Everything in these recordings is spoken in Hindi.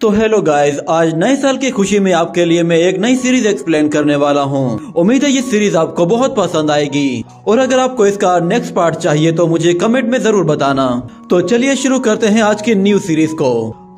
तो हेलो गाइस, आज नए साल की खुशी में आपके लिए मैं एक नई सीरीज एक्सप्लेन करने वाला हूँ। उम्मीद है ये सीरीज आपको बहुत पसंद आएगी और अगर आपको इसका नेक्स्ट पार्ट चाहिए तो मुझे कमेंट में जरूर बताना। तो चलिए शुरू करते हैं आज की न्यू सीरीज को।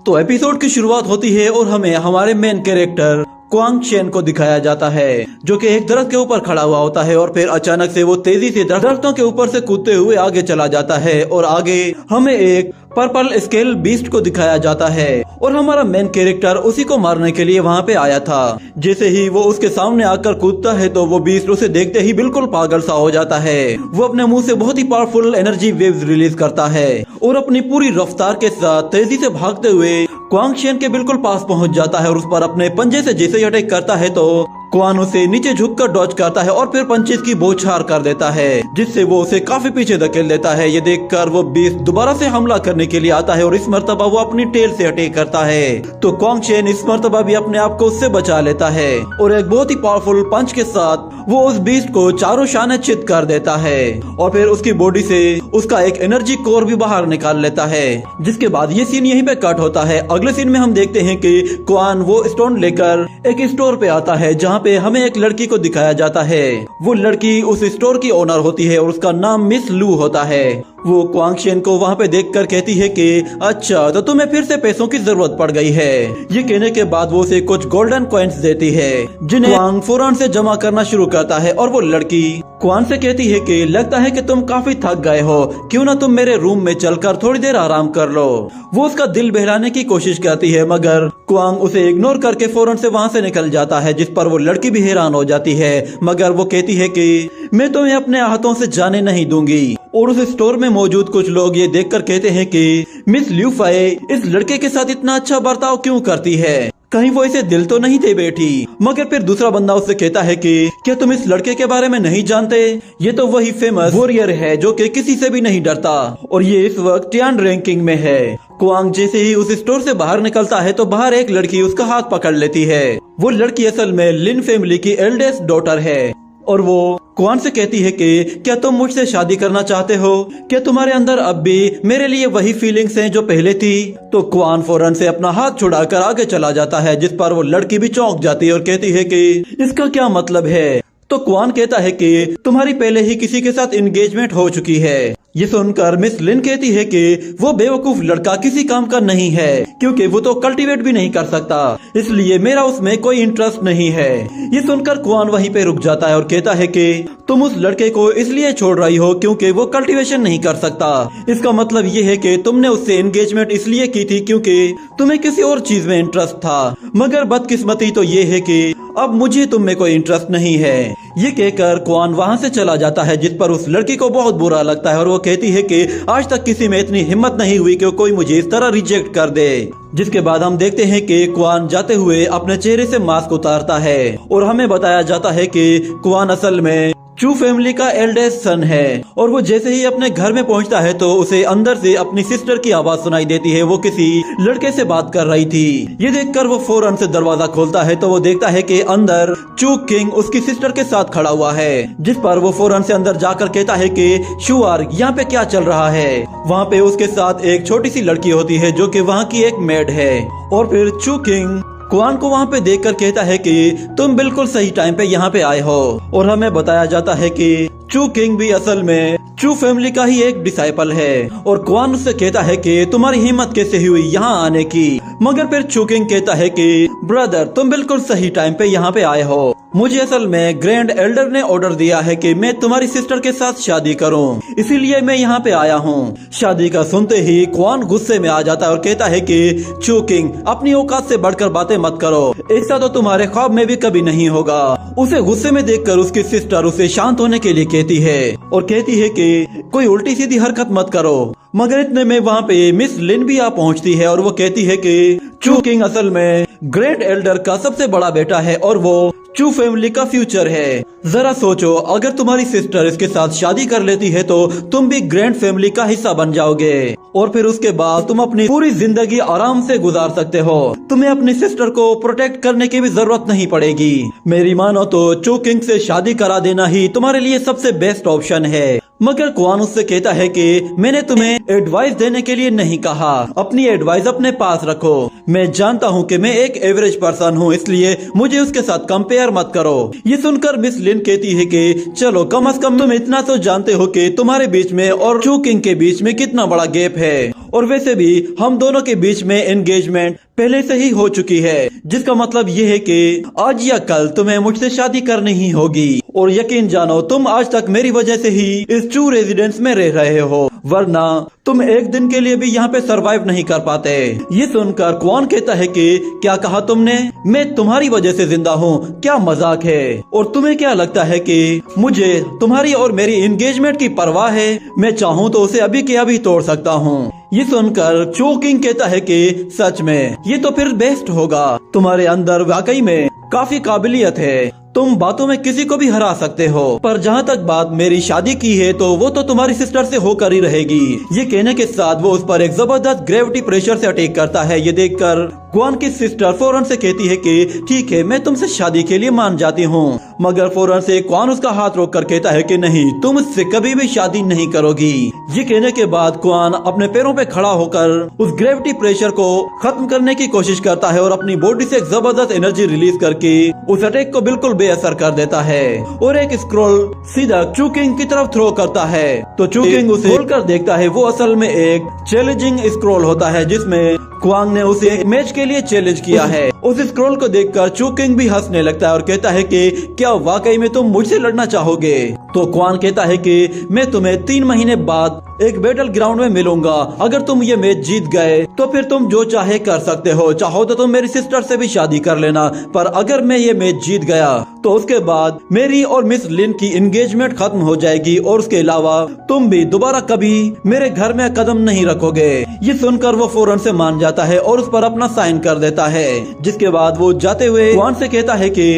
तो एपिसोड की शुरुआत होती है और हमें हमारे मेन कैरेक्टर क्वांग चेन को दिखाया जाता है, जो कि एक दरख्त के ऊपर खड़ा हुआ होता है और फिर अचानक से वो तेजी से दरख्तों के ऊपर से कूदते हुए आगे चला जाता है और आगे हमें एक पर्पल स्केल बीस्ट को दिखाया जाता है और हमारा मेन कैरेक्टर उसी को मारने के लिए वहाँ पे आया था। जैसे ही वो उसके सामने आकर कूदता है तो वो बीस्ट उसे देखते ही बिल्कुल पागल सा हो जाता है। वो अपने मुंह से बहुत ही पावरफुल एनर्जी वेव्स रिलीज करता है और अपनी पूरी रफ्तार के साथ तेजी से भागते हुए क्वांग चेन के बिल्कुल पास पहुंच जाता है और उस पर अपने पंजे से जैसे ही अटैक करता है तो क्वान उसे नीचे झुककर डॉज करता है और फिर पंचेस की बौछार कर देता है, जिससे वो उसे काफी पीछे धकेल देता है। ये देखकर वो बीस्ट दोबारा से हमला करने के लिए आता है और इस मर्तबा वो अपनी टेल से अटैक करता है। तो क्वांग चेन इस मर्तबा भी अपने आप को उससे बचा लेता है और एक बहुत ही पावरफुल पंच के साथ वो उस बीस्ट को चारों शाने चित कर देता है और फिर उसकी बॉडी से उसका एक एनर्जी कोर भी बाहर निकाल लेता है। जिसके बाद ये सीन यहीं पे कट होता है। अगले सीन में हम देखते हैं कि क्वान वो स्टोन लेकर एक स्टोर पे आता है जहाँ पे हमें एक लड़की को दिखाया जाता है। वो लड़की उस स्टोर की ओनर होती है और उसका नाम मिस लू होता है। वो क्वांग चेन को वहाँ पे देखकर कहती है कि अच्छा, तो तुम्हें फिर से पैसों की जरूरत पड़ गई है। ये कहने के बाद वो उसे कुछ गोल्डन कॉइन्स देती है जिन्हें क्वांग फौरन से जमा करना शुरू करता है और वो लड़की क्वान से कहती है कि लगता है कि तुम काफी थक गए हो, क्यों ना तुम मेरे रूम में चलकर थोड़ी देर आराम कर लो। वो उसका दिल बहलाने की कोशिश करती है मगर क्वांग उसे इग्नोर करके फौरन से वहाँ से निकल जाता है, जिस पर वो लड़की भी हैरान हो जाती है। मगर वो कहती है कि मैं तुम्हें अपने हाथों से जाने नहीं दूंगी। और उस स्टोर में मौजूद कुछ लोग ये देखकर कहते हैं कि मिस ल्यू फाई इस लड़के के साथ इतना अच्छा बर्ताव क्यों करती है, कहीं वो इसे दिल तो नहीं दे बैठी। मगर फिर दूसरा बंदा उससे कहता है कि क्या तुम इस लड़के के बारे में नहीं जानते, ये तो वही फेमस वॉरियर है जो कि किसी से भी नहीं डरता और ये इस वक्त टियान रैंकिंग में है। क्वांग जैसे ही उस स्टोर से बाहर निकलता है तो बाहर एक लड़की उसका हाथ पकड़ लेती है। वो लड़की असल में लिन फैमिली की एल्डेस्ट डॉटर है और वो क्वान से कहती है कि क्या तुम मुझसे शादी करना चाहते हो, क्या तुम्हारे अंदर अब भी मेरे लिए वही फीलिंग्स हैं जो पहले थी। तो क्वान फौरन से अपना हाथ छुड़ाकर आगे चला जाता है, जिस पर वो लड़की भी चौंक जाती है और कहती है कि इसका क्या मतलब है। तो क्वान कहता है कि तुम्हारी पहले ही किसी के साथ एंगेजमेंट हो चुकी है। ये सुनकर मिस लिन कहती है कि वो बेवकूफ लड़का किसी काम का नहीं है, क्योंकि वो तो कल्टीवेट भी नहीं कर सकता, इसलिए मेरा उसमें कोई इंटरेस्ट नहीं है। ये सुनकर क्वान वहीं पे रुक जाता है और कहता है कि तुम उस लड़के को इसलिए छोड़ रही हो क्योंकि वो कल्टीवेशन नहीं कर सकता। इसका मतलब ये है कि तुमने उससे एंगेजमेंट इसलिए की थी क्योंकि तुम्हें किसी और चीज में इंटरेस्ट था। मगर बदकिस्मती तो ये है कि अब मुझे तुम में कोई इंटरेस्ट नहीं है। ये कहकर क्वान वहाँ से चला जाता है, जिस पर उस लड़की को बहुत बुरा लगता है और वो कहती है कि आज तक किसी में इतनी हिम्मत नहीं हुई कि कोई मुझे इस तरह रिजेक्ट कर दे। जिसके बाद हम देखते हैं कि क्वान जाते हुए अपने चेहरे से मास्क उतारता है और हमें बताया जाता है कि क्वान असल में चू फैमिली का एल्डेस्ट सन है। और वो जैसे ही अपने घर में पहुंचता है तो उसे अंदर से अपनी सिस्टर की आवाज सुनाई देती है। वो किसी लड़के से बात कर रही थी। ये देखकर वो फौरन से दरवाजा खोलता है तो वो देखता है कि अंदर चू किंग उसकी सिस्टर के साथ खड़ा हुआ है, जिस पर वो फौरन से अंदर जाकर कहता है कि शुआर यहाँ पे क्या चल रहा है। वहाँ पे उसके साथ एक छोटी सी लड़की होती है जो कि वहाँ की एक मेड है। और फिर चू किंग क्वान को वहाँ पे देखकर कहता है कि तुम बिल्कुल सही टाइम पे यहाँ पे आए हो। और हमें बताया जाता है कि चू किंग भी असल में चू फैमिली का ही एक डिसाइपल है। और क्वान उससे कहता है कि तुम्हारी हिम्मत कैसे हुई यहाँ आने की। मगर फिर चू किंग कहता है कि ब्रदर, तुम बिल्कुल सही टाइम पे यहाँ पे आए हो। मुझे असल में ग्रैंड एल्डर ने ऑर्डर दिया है कि मैं तुम्हारी सिस्टर के साथ शादी करूं, इसीलिए मैं यहाँ पे आया हूँ। शादी का सुनते ही क्वान गुस्से में आ जाता है और कहता है कि चू किंग, अपनी औकात से बढ़कर बातें मत करो, ऐसा तो तुम्हारे ख्वाब में भी कभी नहीं होगा। उसे गुस्से में देखकर उसकी सिस्टर उसे शांत होने के लिए कहती है और कहती है कि कोई उल्टी सीधी हरकत मत करो। मगर इतने में वहाँ पे मिस लिन भी आ पहुँचती है और वो कहती है कि चू किंग असल में ग्रेट एल्डर का सबसे बड़ा बेटा है और वो चू फैमिली का फ्यूचर है। जरा सोचो, अगर तुम्हारी सिस्टर इसके साथ शादी कर लेती है तो तुम भी ग्रैंड फैमिली का हिस्सा बन जाओगे और फिर उसके बाद तुम अपनी पूरी जिंदगी आराम से गुजार सकते हो। तुम्हें अपनी सिस्टर को प्रोटेक्ट करने की भी जरूरत नहीं पड़ेगी। मेरी मानो तो चू किंग से शादी करा देना ही तुम्हारे लिए सबसे बेस्ट ऑप्शन है। मगर क्वान उससे कहता है कि मैंने तुम्हें एडवाइस देने के लिए नहीं कहा, अपनी एडवाइस अपने पास रखो। मैं जानता हूँ कि मैं एक एवरेज पर्सन हूँ, इसलिए मुझे उसके साथ कंपेयर मत करो। ये सुनकर मिस लिन कहती है कि चलो कम से कम तुम इतना तो जानते हो कि तुम्हारे बीच में और चू किंग के बीच में कितना बड़ा गैप है, और वैसे भी हम दोनों के बीच में एंगेजमेंट पहले से ही हो चुकी है, जिसका मतलब ये है कि आज या कल तुम्हें मुझसे शादी करनी ही होगी। और यकीन जानो तुम आज तक मेरी वजह से ही इस चू रेजिडेंस में रह रहे हो, वरना तुम एक दिन के लिए भी यहाँ पे सरवाइव नहीं कर पाते। ये सुनकर क्वान कहता है कि क्या कहा तुमने, मैं तुम्हारी वजह से जिंदा हूँ, क्या मजाक है। और तुम्हें क्या लगता है कि मुझे तुम्हारी और मेरी एंगेजमेंट की परवाह है? मैं चाहूँ तो उसे अभी के अभी तोड़ सकता हूँ। ये सुनकर चू किंग कहता है कि सच में ये तो फिर बेस्ट होगा, तुम्हारे अंदर वाकई में काफी काबिलियत है, तुम बातों में किसी को भी हरा सकते हो। पर जहाँ तक बात मेरी शादी की है तो वो तो तुम्हारी सिस्टर से होकर ही रहेगी। ये कहने के साथ वो उस पर एक जबरदस्त ग्रेविटी प्रेशर से अटैक करता है। ये देखकर क्वान की सिस्टर फौरन से कहती है कि ठीक है, मैं तुमसे शादी के लिए मान जाती हूँ। मगर फौरन से क्वान उसका हाथ रोककर कहता है कि नहीं, तुम इससे कभी भी शादी नहीं करोगी। ये कहने के बाद क्वान अपने पैरों पे खड़ा होकर उस ग्रेविटी प्रेशर को खत्म करने की कोशिश करता है और अपनी बॉडी से एक जबरदस्त एनर्जी रिलीज करके उस अटैक को बिल्कुल बेअसर कर देता है और एक स्क्रॉल सीधा चू किंग की तरफ थ्रो करता है। तो चू किंग उसे खोलकर देखता है, वो असल में एक चैलेंजिंग स्क्रॉल होता है जिसमें क्वांग ने उसे मैच के लिए चैलेंज किया है। उस स्क्रॉल को देखकर चू किंग भी हंसने लगता है और कहता है कि क्या वाकई में तुम मुझसे लड़ना चाहोगे? तो क्वान कहता है कि मैं तुम्हें 3 महीने बाद एक बैटल ग्राउंड में मिलूंगा, अगर तुम ये मैच जीत गए तो फिर तुम जो चाहे कर सकते हो, चाहो तो तुम मेरी सिस्टर से भी शादी कर लेना, पर अगर मैं ये मैच जीत गया तो उसके बाद मेरी और मिस लिन की एंगेजमेंट खत्म हो जाएगी और उसके अलावा तुम भी दोबारा कभी मेरे घर में कदम नहीं रखोगे। ये सुनकर वो फौरन से मान जाता है और उस पर अपना साइन कर देता है, जिसके बाद वो जाते हुए क्वान से कहता है कि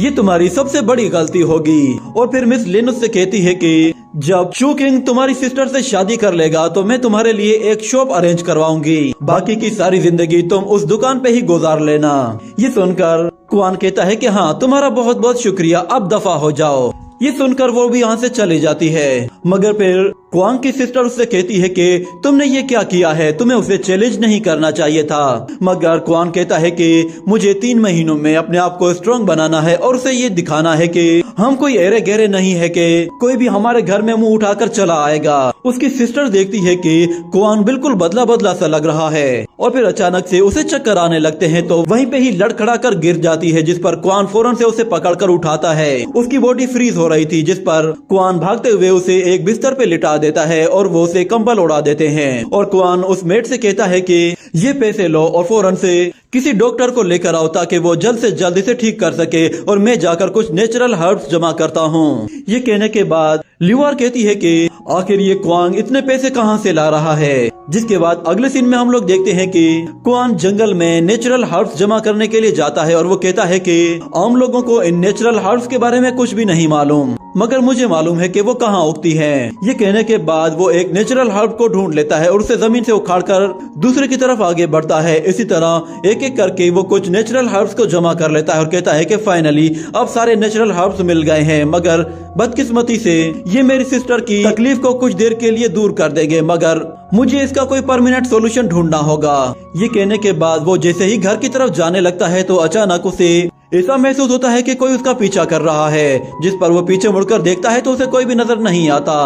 ये तुम्हारी सबसे बड़ी गलती होगी। और फिर मिस लिन उससे कहती है कि जब चू किंग तुम्हारी सिस्टर से शादी कर लेगा तो मैं तुम्हारे लिए एक शॉप अरेंज करवाऊंगी, बाकी की सारी जिंदगी तुम उस दुकान पे ही गुजार लेना। ये सुनकर क्वान कहता है कि हाँ, तुम्हारा बहुत बहुत शुक्रिया, अब दफा हो जाओ। ये सुनकर वो भी यहाँ से चली जाती है। मगर फिर क्वांग की सिस्टर उससे कहती है कि तुमने ये क्या किया है, तुम्हें उसे चैलेंज नहीं करना चाहिए था। मगर क्वांग कहता है कि मुझे 3 महीनों में अपने आप को स्ट्रॉन्ग बनाना है और उसे ये दिखाना है कि हम कोई एरे गहरे नहीं है कि कोई भी हमारे घर में मुंह उठाकर चला आएगा। उसकी सिस्टर देखती है कि क्वांग बिल्कुल बदला बदला सा लग रहा है और फिर अचानक से उसे चक्कर आने लगते हैं, तो वहीं पे ही लड़खड़ा कर गिर जाती है, जिस पर क्वांग फौरन से उसे पकड़कर उठाता है। उसकी बॉडी फ्रीज हो रही थी, जिस पर क्वांग भागते हुए उसे एक बिस्तर पे लिटा देता है और वो उसे कंबल उड़ा देते हैं। और क्वान उस मेट से कहता है कि ये पैसे लो और फौरन से किसी डॉक्टर को लेकर आओ ताकि वो जल्द से जल्द इसे ठीक कर सके और मैं जाकर कुछ नेचुरल हर्ब्स जमा करता हूँ। ये कहने के बाद ल्यूआर कहती है कि आखिर ये क्वांग इतने पैसे कहाँ से ला रहा है। जिसके बाद अगले सीन में हम लोग देखते हैं कि क्वांग जंगल में नेचुरल हर्ब्स जमा करने के लिए जाता है और वो कहता है कि आम लोगों को इन नेचुरल हर्ब्स के बारे में कुछ भी नहीं मालूम, मगर मुझे मालूम है कि वो कहाँ उगती हैं। ये कहने के बाद वो एक नेचुरल हर्ब को ढूंढ लेता है और उसे जमीन से उखाड़कर दूसरे की तरफ आगे बढ़ता है। इसी तरह एक एक करके वो कुछ नेचुरल हर्ब्स को जमा कर लेता है और कहता है कि फाइनली अब सारे नेचुरल हर्ब्स मिल गए हैं। मगर बदकिस्मती से ये मेरी सिस्टर की तकलीफ को कुछ देर के लिए दूर कर देंगे, मगर मुझे इसका कोई परमानेंट सॉल्यूशन ढूंढना होगा। ये कहने के बाद वो जैसे ही घर की तरफ जाने लगता है तो अचानक उसे ऐसा महसूस होता है कि कोई उसका पीछा कर रहा है। जिस पर वो पीछे मुड़कर देखता है तो उसे कोई भी नजर नहीं आता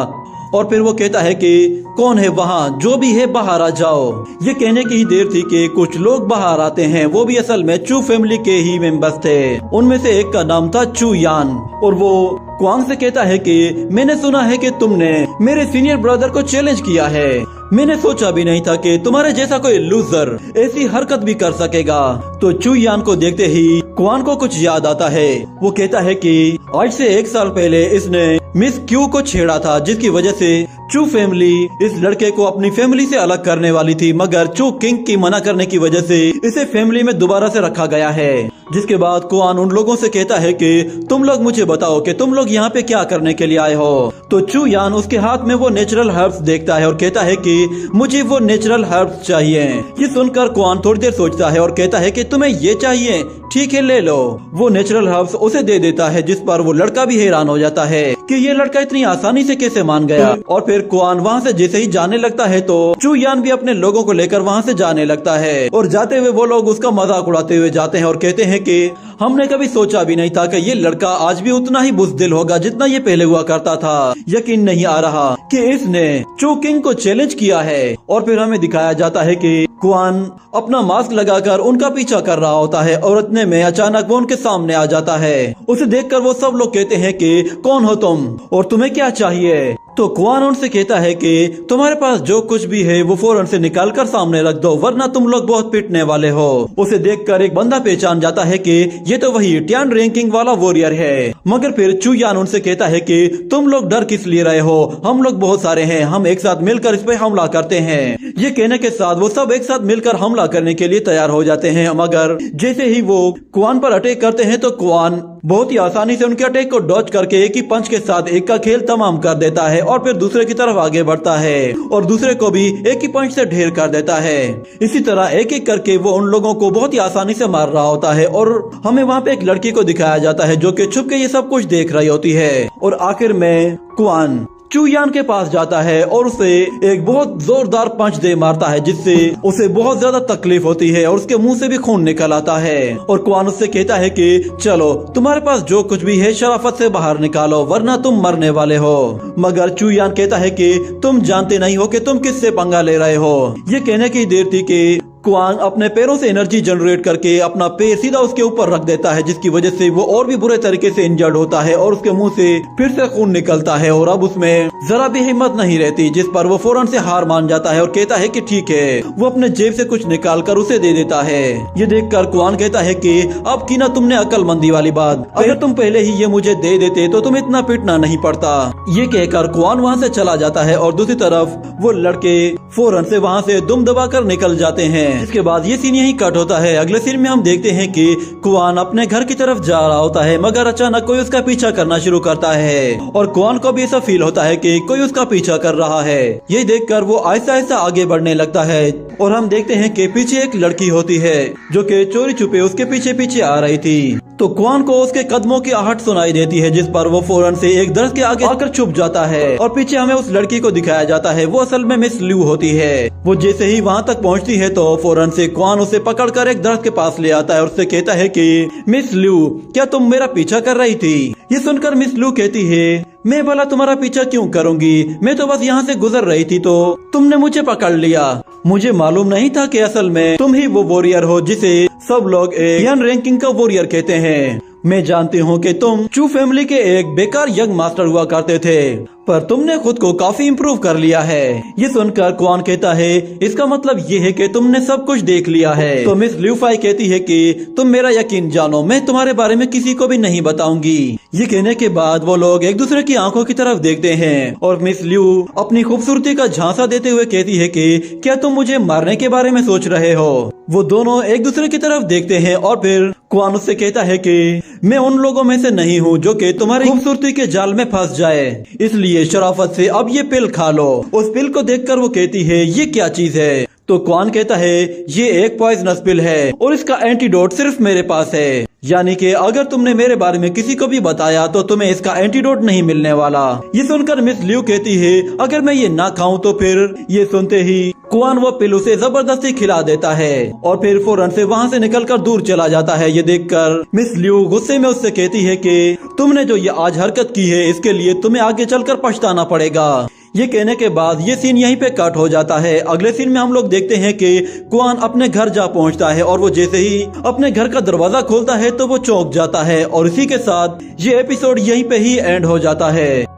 और फिर वो कहता है कि कौन है वहाँ, जो भी है बाहर आ जाओ। ये कहने की ही देर थी कि कुछ लोग बाहर आते हैं, वो भी असल में चू फैमिली के ही मेंबर्स थे। उनमें से एक का नाम था चू यान और वो क्वांग से कहता है कि मैंने सुना है कि तुमने मेरे सीनियर ब्रदर को चैलेंज किया है। मैंने सोचा भी नहीं था कि तुम्हारे जैसा कोई लूजर ऐसी हरकत भी कर सकेगा। तो चू यान को देखते ही क्वांग को कुछ याद आता है। वो कहता है कि आज से 1 साल पहले इसने मिस क्यू को छेड़ा था, जिसकी वजह से चू फैमिली इस लड़के को अपनी फैमिली से अलग करने वाली थी, मगर चू किंग की मना करने की वजह से इसे फैमिली में दोबारा से रखा गया है। जिसके बाद क्वान उन लोगों से कहता है कि तुम लोग मुझे बताओ कि तुम लोग यहाँ पे क्या करने के लिए आए हो। तो चू यान उसके हाथ में वो नेचुरल हर्ब्स देखता है और कहता है कि मुझे वो नेचुरल हर्ब्स चाहिए। ये सुनकर कुआन थोड़ी देर सोचता है और कहता है कि तुम्हें ये चाहिए, ठीक है ले लो। वो नेचुरल हर्ब्स उसे दे देता है, जिस पर वो लड़का भी हैरान हो जाता है कि ये लड़का इतनी आसानी से कैसे मान गया। और फिर कुआन वहाँ से जैसे ही जाने लगता है तो चू यान भी अपने लोगों को लेकर वहाँ से जाने लगता है। और जाते हुए वो लोग उसका मजाक उड़ाते हुए जाते हैं और कहते हैं कि हमने कभी सोचा भी नहीं था कि ये लड़का आज भी उतना ही बुज़दिल होगा जितना ये पहले हुआ करता था। यकीन नहीं आ रहा कि इसने चू किंग को चैलेंज किया है। और फिर हमें दिखाया जाता है कि कुआन अपना मास्क लगाकर उनका पीछा कर रहा होता है और इतने में अचानक वो उनके सामने आ जाता है। उसे देखकर वो सब लोग कहते हैं कि कौन हो तुम और तुम्हें क्या चाहिए। तो कुआन उनसे कहता है कि तुम्हारे पास जो कुछ भी है वो फौरन से निकाल कर सामने रख दो, वरना तुम लोग बहुत पिटने वाले हो। उसे देखकर एक बंदा पहचान जाता है कि ये तो वही टियान रैंकिंग वाला वॉरियर है। मगर फिर चू यान उनसे कहता है कि तुम लोग डर किस लिए रहे हो, हम लोग बहुत सारे हैं, हम एक साथ मिलकर इस पे हमला करते हैं। ये कहने के साथ वो सब एक साथ मिलकर हमला करने के लिए तैयार हो जाते हैं। मगर जैसे ही वो कुआन पर अटैक करते हैं तो कुआन बहुत ही आसानी से उनके अटैक को डॉज करके एक ही पंच के साथ एक का खेल तमाम कर देता है और फिर दूसरे की तरफ आगे बढ़ता है और दूसरे को भी एक ही पंच से ढेर कर देता है। इसी तरह एक एक करके वो उन लोगों को बहुत ही आसानी से मार रहा होता है। और हमें वहाँ पे एक लड़की को दिखाया जाता है जो कि छुप के ये सब कुछ देख रही होती है। और आखिर में कुआन चू यान के पास जाता है और उसे एक बहुत जोरदार पंच दे मारता है, जिससे उसे बहुत ज्यादा तकलीफ होती है और उसके मुंह से भी खून निकल आता है। और कुआन उससे कहता है कि चलो तुम्हारे पास जो कुछ भी है शराफत से बाहर निकालो, वरना तुम मरने वाले हो। मगर चू यान कहता है कि तुम जानते नहीं हो कि तुम किससे पंगा ले रहे हो। ये कहने की देर थी कि कुआन अपने पैरों से एनर्जी जनरेट करके अपना पैर सीधा उसके ऊपर रख देता है, जिसकी वजह से वो और भी बुरे तरीके से इंजर्ड होता है और उसके मुंह से फिर से खून निकलता है। और अब उसमें जरा भी हिम्मत नहीं रहती, जिस पर वो फौरन से हार मान जाता है और कहता है कि ठीक है। वो अपने जेब से कुछ निकाल कर उसे दे देता है। ये देखकर कुआन कहता है कि अब की ना तुमने अक्लमंदी वाली बात, अगर तुम पहले ही ये मुझे दे देते तो तुम्हें इतना पिटना नहीं पड़ता। ये कहकर कुआन वहाँ से चला जाता है और दूसरी तरफ वो लड़के फौरन से वहाँ से दुम दबाकर निकल जाते हैं। इसके बाद ये सीन यही कट होता है। अगले सीन में हम देखते हैं कि कुआन अपने घर की तरफ जा रहा होता है, मगर अचानक कोई उसका पीछा करना शुरू करता है और कुआन को भी ऐसा फील होता है कि कोई उसका पीछा कर रहा है। ये देखकर वो आहिस्ता आहिस्ता आगे बढ़ने लगता है और हम देखते हैं कि पीछे एक लड़की होती है जो कि चोरी छुपे उसके पीछे पीछे आ रही थी। तो कुआन को उसके कदमों की आहट सुनाई देती है, जिस पर वो फौरन से एक दरख्त के आगे आकर छुप जाता है। और पीछे हमें उस लड़की को दिखाया जाता है, वो असल में मिस ल्यू होती है। वो जैसे ही वहाँ तक पहुँचती है तो फौरन से कुआन उसे पकड़कर एक दरख्त के पास ले आता है और उससे कहता है कि मिस ल्यू, क्या तुम मेरा पीछा कर रही थी? ये सुनकर मिस ल्यू कहती है, मैं भला तुम्हारा पीछा क्यों करूंगी, मैं तो बस यहाँ से गुजर रही थी तो तुमने मुझे पकड़ लिया। मुझे मालूम नहीं था कि असल में तुम ही वो वॉरियर हो जिसे सब लोग एक यंग रैंकिंग का वॉरियर कहते हैं। मैं जानती हूँ कि तुम चू फैमिली के एक बेकार यंग मास्टर हुआ करते थे, पर तुमने खुद को काफी इम्प्रूव कर लिया है। ये सुनकर कुआन कहता है, इसका मतलब ये है कि तुमने सब कुछ देख लिया है। तो मिस ल्यू फाई कहती है कि तुम मेरा यकीन जानो, मैं तुम्हारे बारे में किसी को भी नहीं बताऊंगी। ये कहने के बाद वो लोग एक दूसरे की आंखों की तरफ देखते हैं और मिस ल्यू अपनी खूबसूरती का झांसा देते हुए कहती है कि क्या तुम मुझे मारने के बारे में सोच रहे हो? वो दोनों एक दूसरे की तरफ देखते हैं और फिर कुआन उससे कहता है कि मैं उन लोगों में से नहीं हूँ जो कि तुम्हारी खूबसूरती के जाल में फंस जाए, इसलिए शराफत से अब ये पिल खा लो। उस पिल को देखकर वो कहती है, ये क्या चीज है? तो कुआन कहता है, ये एक पॉइजनस पिल है और इसका एंटीडोट सिर्फ मेरे पास है, यानी कि अगर तुमने मेरे बारे में किसी को भी बताया तो तुम्हें इसका एंटीडोट नहीं मिलने वाला। ये सुनकर मिस ल्यू कहती है, अगर मैं ये ना खाऊं तो फिर? ये सुनते ही कुआन वो पिल उसे जबरदस्ती खिला देता है और फिर फौरन से वहाँ से निकलकर दूर चला जाता है। ये देखकर मिस ल्यू गुस्से में उससे कहती है कि तुमने जो ये आज हरकत की है इसके लिए तुम्हें आगे चलकर पछताना पड़ेगा। ये कहने के बाद ये सीन यहीं पे कट हो जाता है। अगले सीन में हम लोग देखते हैं कि कुआन अपने घर जा पहुंचता है और वो जैसे ही अपने घर का दरवाजा खोलता है तो वो चौंक जाता है और इसी के साथ ये एपिसोड यहीं पे ही एंड हो जाता है।